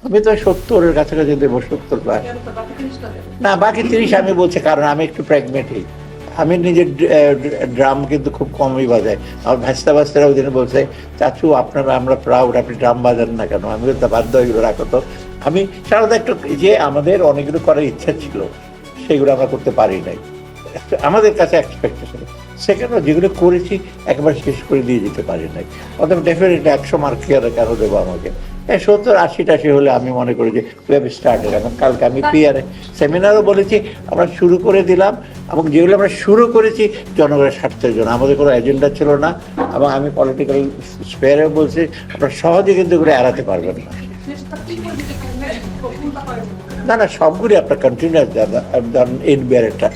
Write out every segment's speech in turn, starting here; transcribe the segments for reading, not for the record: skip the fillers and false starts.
আমি তো 70-এর কাছাকাছি দেবো, 70 প্রায়। না, বাকি 30 আমি বলছি কারণ আমি একটু প্র্যাগমেটিক। আমি নিজের ড্রাম কিন্তু খুব কমই বাজাই। আমার ভাস্তা ভাস্তারা ওই দিন বলছে, চাচু আপনারা আমরা প্রাউড, আপনি ড্রাম বাজান না কেন? আমি বলতে বাধ্য এগুলো রাখো তো। আমি সাধারণত একটু যে আমাদের অনেকগুলো করার ইচ্ছা ছিল, সেগুলো আমরা করতে পারি নাই, আমাদের কাছে এক্সপেকটেশন। সেকেন্ড, যেগুলো করেছি একবার শেষ করে দিয়ে যেতে পারি নাই। অতএব ডেফিনেটলি 100 মার্ক কেন দেবো আমাকে? 70-80 হলে আমি মনে করি যে উই হ্যাভ স্টার্টেড। এখন কালকে আমি পিআরে সেমিনারও বলেছি, আমরা শুরু করে দিলাম, এবং যেগুলো আমরা শুরু করেছি জনগণের স্বার্থের জন্য, আমাদের কোনো এজেন্ডা ছিল না। এবং আমি পলিটিক্যাল স্পেয়ারেও বলছি, আপনারা সহজে কিন্তু এগুলো এড়াতে পারবেন না। না না, সবগুলি আপনার কন্টিনিউয়াস এনবিআর একটা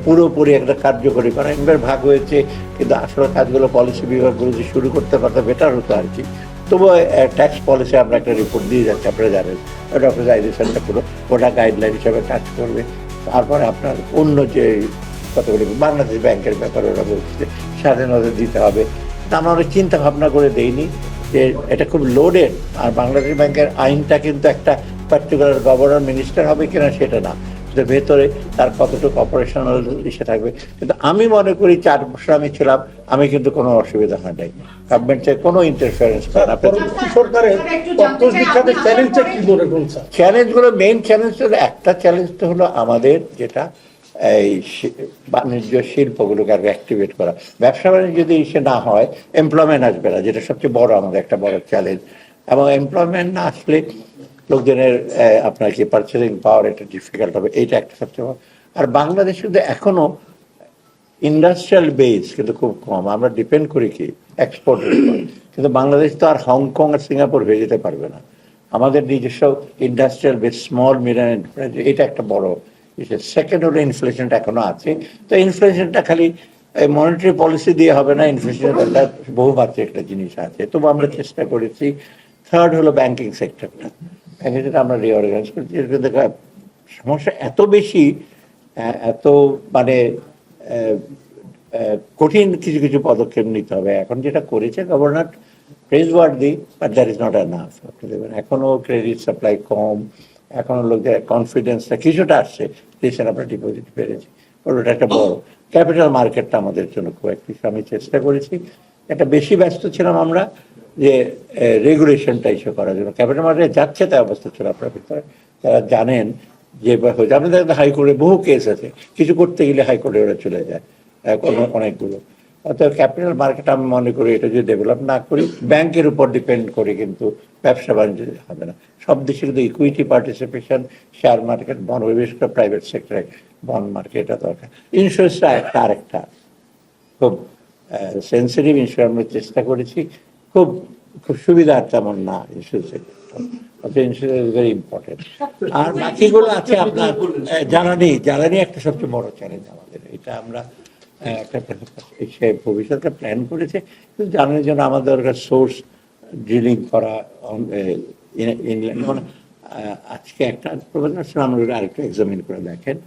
পুরোপুরি একটা কার্যকরী, কারণ এনবিআর ভাগ হয়েছে, কিন্তু আসলে কাজগুলো পলিসি বিভাগগুলো যে শুরু করতে পারতে বেটার হতো আর কি। তবুও ট্যাক্স পলিসি আমরা একটা রিপোর্ট দিয়ে যাচ্ছি, আপনারা জানেন। ডক্টর জাহিদ হোসেনটা পুরো ওটা গাইডলাইন হিসাবে কাজ করবে। তারপরে আপনার অন্য যে কতগুলি বাংলাদেশ ব্যাংকের ব্যাপারে ওরা বলছে স্বাধীনতা দিতে হবে, আমরা অনেক চিন্তা ভাবনা করে দেইনি যে এটা খুব লোডেড। আর বাংলাদেশ ব্যাংকের আইনটা কিন্তু একটা পার্টিকুলার গভর্নর মিনিস্টার হবে কিনা সেটা না, ভেতরে তার কতটুকু অপারেশনাল ইসে থাকবে। কিন্তু আমি মনে করি 4 বছর আমি ছিলাম, আমি কিন্তু কোনো অসুবিধা হয় নাই, গভর্নমেন্টের কোনো ইন্টারফারেন্স করে না। চ্যালেঞ্জগুলো, মেইন চ্যালেঞ্জ হলো, একটা চ্যালেঞ্জ তো হলো আমাদের যেটা এই বাণিজ্য শিল্পগুলোকে আরো অ্যাক্টিভেট করা। ব্যবসা বাণিজ্য যদি ইসে না হয়, এমপ্লয়মেন্ট আসবে না, যেটা সবচেয়ে বড় আমাদের একটা বড় চ্যালেঞ্জ। এবং এমপ্লয়মেন্ট না আসলে লোকজনের আপনার কি পারচেসিং পাওয়ার এটা ডিফিকাল্ট হবে, এইটা একটা সবচেয়ে বড়। আর বাংলাদেশ কিন্তু এখনো ইন্ডাস্ট্রিয়াল বেস কিন্তু খুব কম, আমরা ডিপেন্ড করি কি এক্সপোর্টের উপর। কিন্তু বাংলাদেশ তো আর হংকং আর সিঙ্গাপুর হয়ে যেতে পারবে না। আমাদের নিজস্ব industrial base, small medium enterprise, এটা একটা বড় ইস্যু। সেকেন্ড হলো ইনফ্লেশনটা এখনো আছে। তো ইনফ্লেশনটা খালি মনিটারি পলিসি দিয়ে হবে না, ইনফ্লেশনের একটা বহুমাত্রিক একটা জিনিস আছে, তবু আমরা চেষ্টা করেছি। থার্ড হলো ব্যাংকিং সেক্টরটা, ব্যাংকিং সেক্টর আমরা রিঅর্গানাইজ করেছি। সমস্যা এত বেশি, এত মানে কঠিন কিছু কিছু পদক্ষেপ নিতে হবে। এখন যেটা করেছে গভর্নর প্রেজওয়ার্দি, but that is not enough. আপনি দেখবেন এখনো ক্রেডিট সাপ্লাই কম, এখনো লোকদের কনফিডেন্সটা কিছুটা আসছে, দেশের আমরা ডিপোজিট পেরেছি, ওটা একটা বড়। ক্যাপিটাল মার্কেটটা আমাদের জন্য খুব একটু, আমি চেষ্টা করেছি, একটা বেশি ব্যস্ত ছিলাম আমরা যে রেগুলেশনটা ইস্যু করার জন্য। ক্যাপিটাল মার্কেটে যাচ্ছে তাই অবস্থা ছিল আপনার ভিতরে, তারা জানেন যে হয়েছে। আপনাদের হাইকোর্টে বহু কেস আছে, কিছু করতে গেলে হাইকোর্টে ওরা চলে যায় অনেকগুলো। অর্থাৎ ক্যাপিটাল মার্কেট আমি মনে করি এটা যদি ডেভেলপ না করি, ব্যাংকের উপর ডিপেন্ড করে কিন্তু ব্যবসা বাণিজ্য হবে না। সব দেশে কিন্তু equity participation, share market, bond, বিশেষ করে প্রাইভেট সেক্টরে বন্ড মার্কেট এটা দরকার। ইন্স্যুরেন্সটা আরেকটা খুব সেন্সিটিভ ইস্যু, আমরা চেষ্টা করেছি। খুব খুব সুবিধা তেমন না ইন্স্যুরেন্স সেক্টরটা, ইন্স্যুরেন্স ভেরি ইম্পর্টেন্ট। আর বাকিগুলো আছে আপনার জ্বালানি একটা সবচেয়ে বড় চ্যালেঞ্জ আমাদের। এটা আমরা একটা ভবিষ্যৎটা প্ল্যান করেছে, কিন্তু জানার জন্য আমাদের দরকার সোর্স ড্রিলিং করা। যেমন আজকে একটা প্রবলেম ছিল, আমরা আরেকটু এক্সামিন করে দেখেন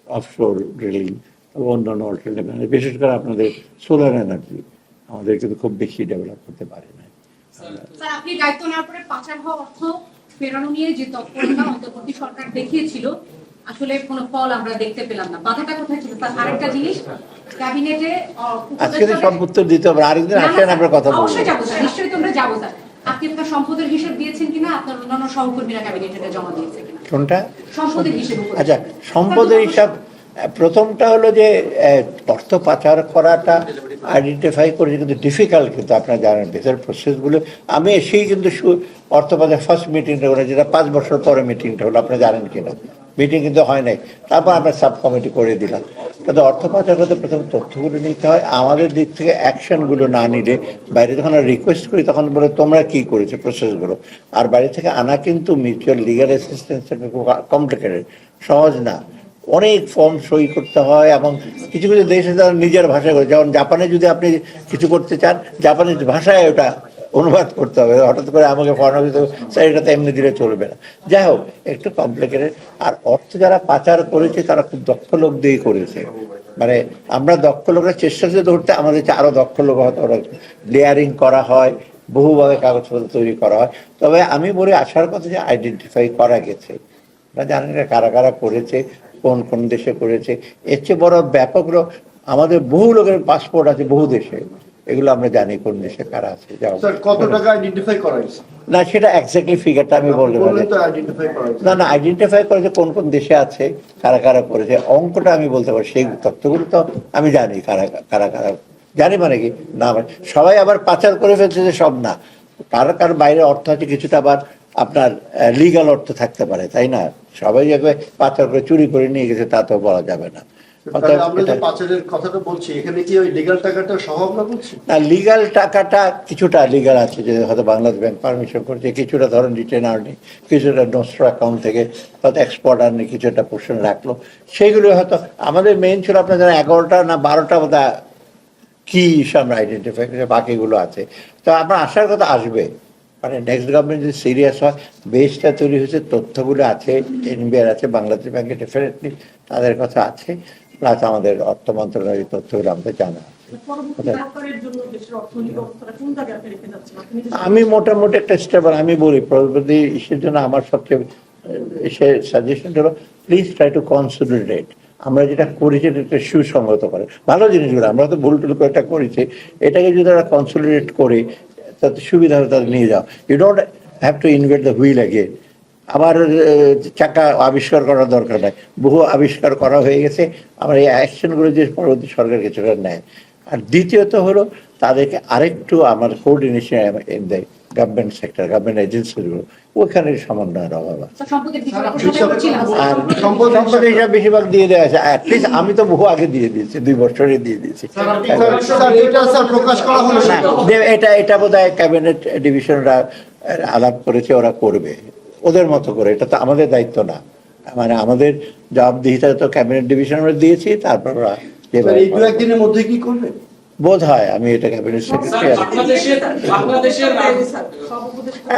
অফশোর ড্রিলিং, অন্যান্য অল্টারনেটিভ, বিশেষ করে আপনাদের সোলার এনার্জি আমাদের কিন্তু খুব বেশি ডেভেলপ করতে পারে না। স্যার, আপনি দায়িত্ব নেওয়ার পরে পাচার হওয়া অর্থ ফেরানো নিয়ে যে তৎপরতা অন্তর্বর্তী সরকার দেখিয়েছিল, আসলে কোনো ফল আমরা দেখতে পেলাম না। বাধাটা কোথায় ছিল স্যার? আরেকটা জিনিস, ক্যাবিনেটে আজকে সব উত্তর দিতে হবে, আরেকদিন আসেন আমরা কথা বলবো। অবশ্যই যাবো স্যার, নিশ্চয়ই তোমরা যাবো স্যার। আপনি আপনার সম্পদের হিসাব দিয়েছেন কিনা, আপনার অন্যান্য সহকর্মীরা ক্যাবিনেটে জমা দিয়েছে কিনা? কোনটা সম্পদের হিসাব? আচ্ছা, সম্পদের হিসাব প্রথমটা হলো যে অর্থ পাচার করাটা আইডেন্টিফাই করে, কিন্তু ডিফিকাল্ট, কিন্তু আপনারা জানেন ভেতর প্রসেসগুলো। আমি এসেই কিন্তু অর্থ পাচার ফার্স্ট মিটিংটা করে, যেটা 5 বছর পরে মিটিংটা হলো, আপনারা জানেন কিনা, মিটিং কিন্তু হয় নাই। তারপর আমরা সাব কমিটি করে দিলাম। কিন্তু অর্থ পাচার করতে প্রথম তথ্যগুলো নিতে হয়, আমাদের দিক থেকে অ্যাকশনগুলো না নিলে, বাইরে যখন আমরা রিকোয়েস্ট করি তখন বলে তোমরা কী করেছো প্রসেসগুলো। আর বাইরে থেকে আনা কিন্তু মিউচুয়াল লিগাল অ্যাসিস্ট্যান্স খুব কমপ্লিকেটেড, সহজ না। অনেক ফর্ম সই করতে হয়, এবং কিছু কিছু দেশে তারা নিজের ভাষায় করে। যেমন জাপানে যদি আপনি কিছু করতে চান, জাপানিজ ভাষায় ওটা অনুবাদ করতে হবে, হঠাৎ করে আমাকে ফর্ম দিতে হবে, স্যার এটা তো এমনি দিলে চলবে না। যাই হোক, একটু কমপ্লিকেটেড। আর অর্থ যারা পাচার করেছে তারা খুব দক্ষ লোক দিয়েই করেছে, মানে আমরা দক্ষ লোকের চেষ্টা করে ধরতে, আমাদের আরও দক্ষ লোক হয়তো ওরা লেয়ারিং করা হয়, বহুভাবে কাগজপত্র তৈরি করা হয়। তবে আমি বলি আসার কথা যে আইডেন্টিফাই করা গেছে, না জানি না কারা কারা করেছে, কোন কোন দেশে করেছে। এর চেয়ে বড় ব্যাপক আমাদের বহু লোকের পাসপোর্ট আছে বহু দেশে, এগুলো আমরা জানি কোন দেশে কারা আছে। স্যার কত টাকা আইডেন্টিফাই করা হয়েছে? না সেটা এক্স্যাক্টলি ফিগারটা আমি বলতে পারি বললেন তো আইডেন্টিফাই করা হয়েছে। না, আইডেন্টিফাই করেছে কোন কোন দেশে আছে, কারা কারা করেছে, অঙ্কটা আমি বলতে পারি। সেই তথ্যগুলো তো আমি জানি কারা কারা কারা জানি, মানে কি না সবাই আবার পাচার করে ফেলছে যে সব না, কার কার বাইরে অর্থ আছে, কিছুটা আবার আপনার লিগাল অর্থ থাকতে পারে, তাই না? সবাই যাবে পাচার করে চুরি করে নিয়ে গেছে তা তো বলা যাবে না। তাহলে আমরা যে পাচারের কথাটা বলছি, এখানে কি ওই লিগ্যাল টাকাটা সহ আমরা বলছি? না, লিগাল টাকাটা কিছুটা লিগাল আছে, যে হয়তো বাংলাদেশ ব্যাংক পারমিশন করছে, কিছুটা ধরেন রিটেন আর্নি, কিছুটা নোস্ট্রো অ্যাকাউন্ট থেকে হয়তো এক্সপোর্ট আর্নি কিছুটা পোর্শন রাখলো। সেইগুলো হয়তো আমাদের মেইন ছিল আপনার 11টা না 12টা বোধ কি আমরা আইডেন্টিফাই করেছে, বাকিগুলো আছে। তো আপনার আসার কথা আসবে, মানে নেক্সট গভর্নমেন্ট যদি সিরিয়াস হয়, বেসটা তৈরি হয়েছে, তথ্যগুলো আছে, এনবিআর আছে, বাংলাদেশ ব্যাংকে ডেফিনেটলি তাদের কথা আছে, প্লাস আমাদের অর্থ মন্ত্রণালয়ের তথ্যগুলো আমাদের জানা আছে। আমি মোটামুটি একটা স্টেবল, আমি বলি পরবর্তী ইস্যুর জন্য আমার সবচেয়ে সাজেশন হলো প্লিজ ট্রাই টু কনসলিডেট। আমরা যেটা করেছি এটা সুসংগত করে, ভালো জিনিসগুলো আমরা তো ভুল টুল করে এটা করেছি, এটাকে যদি তারা কনসলিডেট করে তাতে সুবিধা হবে, তাদের নিয়ে যাও। You don't have to invent the wheel again. আবার চাকা আবিষ্কার করার দরকার নাই, বহু আবিষ্কার করা হয়ে গেছে। আমরা এই অ্যাকশনগুলো যে পরবর্তী সরকার কিছুটা নেয়। আর দ্বিতীয়ত হলো তাদেরকে আরেকটু আমার কোঅর্ডিনেশন দেয় গভর্নমেন্ট সেক্টর, গভর্নমেন্ট এজেন্সিগুলো, ওইখানে সমন্বয়ের অভাব আছে। আর সম্পদ হিসাব বেশিরভাগ দিয়ে দেওয়া আছে, অ্যাটলিস্ট আমি তো বহু আগে দিয়ে দিয়েছি, 2 বছরে দিয়ে দিয়েছি। প্রকাশ করা হলো না। এটা বোধ হয় ক্যাবিনেট ডিভিশনরা আলাপ করেছে, ওরা করবে ওদের মতো করে, এটা তো আমাদের দায়িত্ব না। মানে আমাদের জবাবদিহিতা তো ক্যাবিনেট ডিভিশন আমরা দিয়েছি, তারপর ওরা এই 2-1 দিনের মধ্যে কি করবে বোধ হয়, আমি এটা ক্যাবিনেট সেক্রেটারি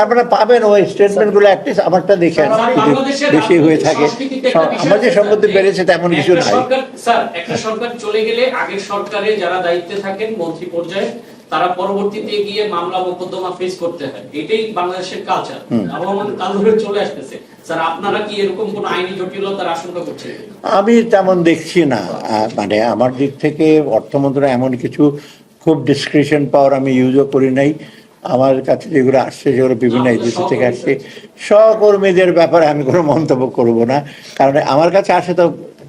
আপনারা পাবেন ওই স্টেটমেন্ট গুলো, অ্যাটলিস্ট আমারটা দেখেন বেশি হয়ে থাকে। আমাদের সম্পত্তি বেড়েছে তেমন কিছু নাই। স্যার একটা সরকার চলে গেলে আগের সরকারে যারা দায়িত্বে থাকেন মন্ত্রী পর্যায়ে, তারা পরবর্তীতে গিয়ে মামলা মোকদ্দমা ফেস করতে হয়, এটাই বাংলাদেশের কালচার। আবহাওয়া কাল ধরে চলে আসতেছে। স্যার আপনারা কি এরকম কোন আইনি জটিলতার আশঙ্কা করছেন? আমি তেমন দেখছি না, মানে আমার দিক থেকে অর্থ মন্ত্রণালয় এমন কিছু খুব ডিসক্রিপশন পাওয়ার আমি ইউজও করি নাই। আমার কাছে যেগুলো আসছে, যেগুলো বিভিন্ন এজেন্সি থেকে আসছে, সহকর্মীদের ব্যাপারে আমি কোনো মন্তব্য করব না, কারণ আমার কাছে আসে তো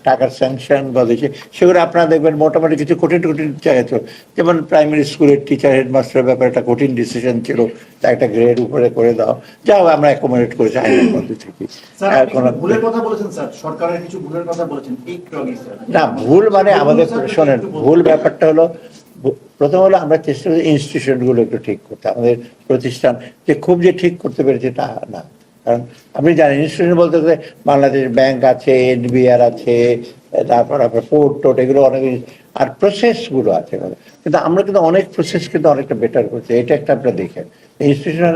টাকার স্যাংশন বা দিয়েছে, সেগুলো আপনারা দেখবেন মোটামুটি কিছু কঠিন জায়গায় ছিল। যেমন প্রাইমারি স্কুলের টিচার হেডমাস্টারের ব্যাপারে একটা কঠিন ডিসিশন ছিল, তা একটা গ্রেড উপরে করে দাও, যা আমরা অ্যাকোমোডেট করেছি আইনের মধ্যে থেকে। ভুলের কথা বলেছেন স্যার, সরকারের কিছু ভুলের কথা বলেছেন, না ভুল মানে আমাদের শোনেন, ভুল ব্যাপারটা হলো প্রথম হলো আমরা চেষ্টা করি ইনস্টিটিউশনগুলো একটু ঠিক করতে, আমাদের প্রতিষ্ঠান যে খুব যে ঠিক করতে পেরেছে তা না। কারণ আপনি জানেন ইনস্টিটিউশন বলতে গেলে বাংলাদেশ ব্যাংক আছে, এনবিআর আছে, তারপর আপনার পোর্ট টোট, এগুলো অনেক, আর প্রসেসগুলো আছে, কিন্তু আমরা কিন্তু অনেক প্রসেস কিন্তু অনেকটা বেটার করছি। এটা একটা আপনারা দেখেন ইনস্টিটিউশন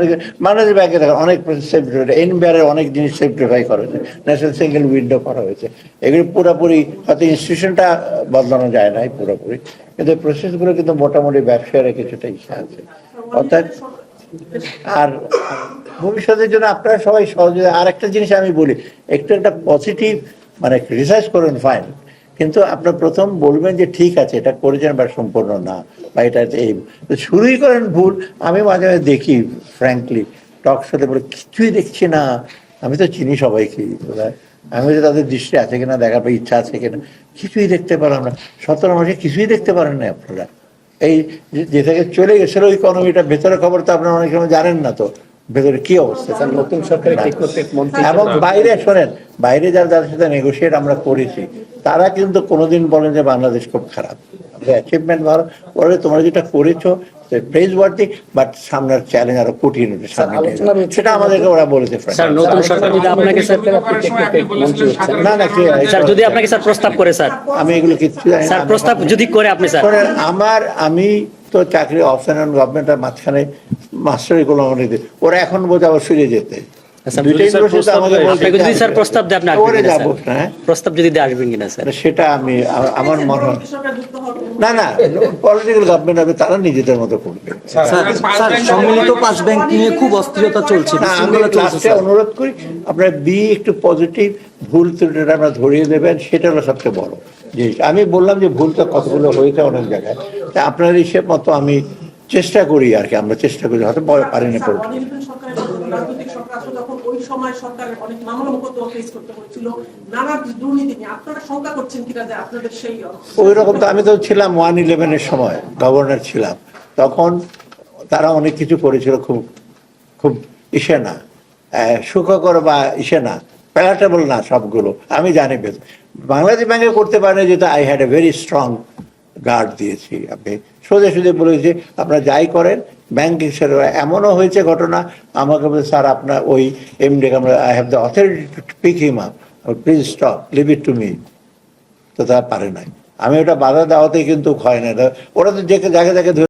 বাংলাদেশ ব্যাংকে দেখেন অনেক প্রসেস সেফটিফাই, এনবিআর অনেক জিনিস সেফটিফাই করা হয়েছে, ন্যাশনাল সিঙ্গেল উইন্ডো করা হয়েছে। এগুলো পুরোপুরি হয়তো ইনস্টিটিউশনটা বদলানো যায় না পুরোপুরি, কিন্তু এই প্রসেসগুলো কিন্তু মোটামুটি ব্যবসায়ের কিছুটা ইচ্ছা আছে। অর্থাৎ আর ভবিষ্যতের জন্য আপনারা সবাই সহযোগিতা। আর একটা জিনিস আমি বলি, একটু একটা পজিটিভ মানে রিসার্চ করেন ফাইন, কিন্তু আপনার প্রথম বলবেন যে ঠিক আছে এটা করেছেন বা সম্পূর্ণ না, বা এটা এই শুরুই করেন ভুল। আমি মাঝে মাঝে দেখি ফ্র্যাঙ্কলি টক শোতে বলে কিছুই দেখছি না, আমি তো চিনি সবাইকে, আমি বলছি তাদের দৃষ্টি আছে কিনা দেখার পর ইচ্ছা আছে কিনা, কিছুই দেখতে পারলাম না। 17 মাসে কিছুই দেখতে পারেন না আপনারা। এই যে থেকে চলে গেছিল ইকোনমিটা, ভেতরে খবর তো আপনারা অনেক সময় জানেন না, তো ভেতরে কি অবস্থা। নতুন সরকার এবং বাইরে শোনেন, বাইরে যাদের সাথে নেগোসিয়েট আমরা করেছি, তারা কিন্তু কোনোদিন বলেন যে বাংলাদেশ খুব খারাপ, অ্যাচিভমেন্ট ভালো, বলে তোমরা যেটা করেছো প্রেজ ওয়ার্থি, বাট সামনের চ্যালেঞ্জ আরো কঠিন হচ্ছে সামনে, সেটা আমাদেরকে ওরা বলেছে। স্যার নতুন সরকার যদি আপনাকে না না স্যার যদি আপনাকে স্যার প্রস্তাব করে স্যার, আমি এগুলো কিছু জানি না। স্যার প্রস্তাব যদি করে আপনি স্যার, আমি তো চাকরি অফ অ্যান্ড অন গভর্নমেন্টের মাঝখানে মাস্টারি করলাম, ওরা এখন বোঝা আবার ফিরে যেতে, স্যার, দুইটা যদি স্যার ইউনিভার্সিটি প্রস্তাব আমাকে দেয়, বলছে আপনাকে যদি যে স্যার প্রস্তাব দেয়, আপনি আসবেন ওরে কিনা, যাবো স্যার? না, হ্যাঁ? প্রস্তাব যদি দেয়, আসবেন কিনা স্যার? সেটা আমি আমার মনে হয় না, না, পলিটিক্যাল গভর্নমেন্ট হবে, তারা নিজেদের মতো করবে। স্যার সম্মিলিত পাঁচ ব্যাংক নিয়ে খুব অস্থিরতা চলছে, না, আমি বিশৃঙ্খলা চলছে লাস্টে স্যার। অনুরোধ করি আপনারা একটু পজিটিভ, ভুল ত্রুটিটা আমরা ধরিয়ে দেবেন, সেটা হলো সবচেয়ে বড় জিনিস। আমি বললাম যে ভুলটা কতগুলো হয়েছে অনেক জায়গায়, তা আপনার হিসেব মতো আমি চেষ্টা করি আর কি, আমরা চেষ্টা করি, হয়তো পারি না পড়তে। অনির্বাণ সরকারের রাজনৈতিক সরকার আসলে তখন ওই সময় সরকারের অনেক মামলা মোকদ্দমা ফেস করতে হয়েছিল নানা দুর্নীতি নিয়ে। আপনারা শঙ্কা করছেন কিনা যে আপনাদের সেই ওই রকম তো আমি তো ছিলাম 111-এর সময় গভর্নর ছিলাম, তখন তারা অনেক কিছু করেছিল, খুব খুব ইসে না, সুখকর বা ইসে না, প্যালাটেবল না সবগুলো, আমি জানি বেশ। বাংলাদেশ ব্যাংকে করতে পারে যেহেতু I had a very strong guard দিয়েছি, আপনি সোজা সোজা বলেছি আপনারা যাই করেন ব্যাংকিং সেক্টর। এমনও হয়েছে ঘটনা, আমাকে বলে স্যার আপনার ওই এমডি আমরা I have the authority to pick him up, please stop, leave it to me. তো তা পারে নাই, আমি ওটা বাধা দেওয়াতে কিন্তু হয় না, ওরা তো যাকে যাকে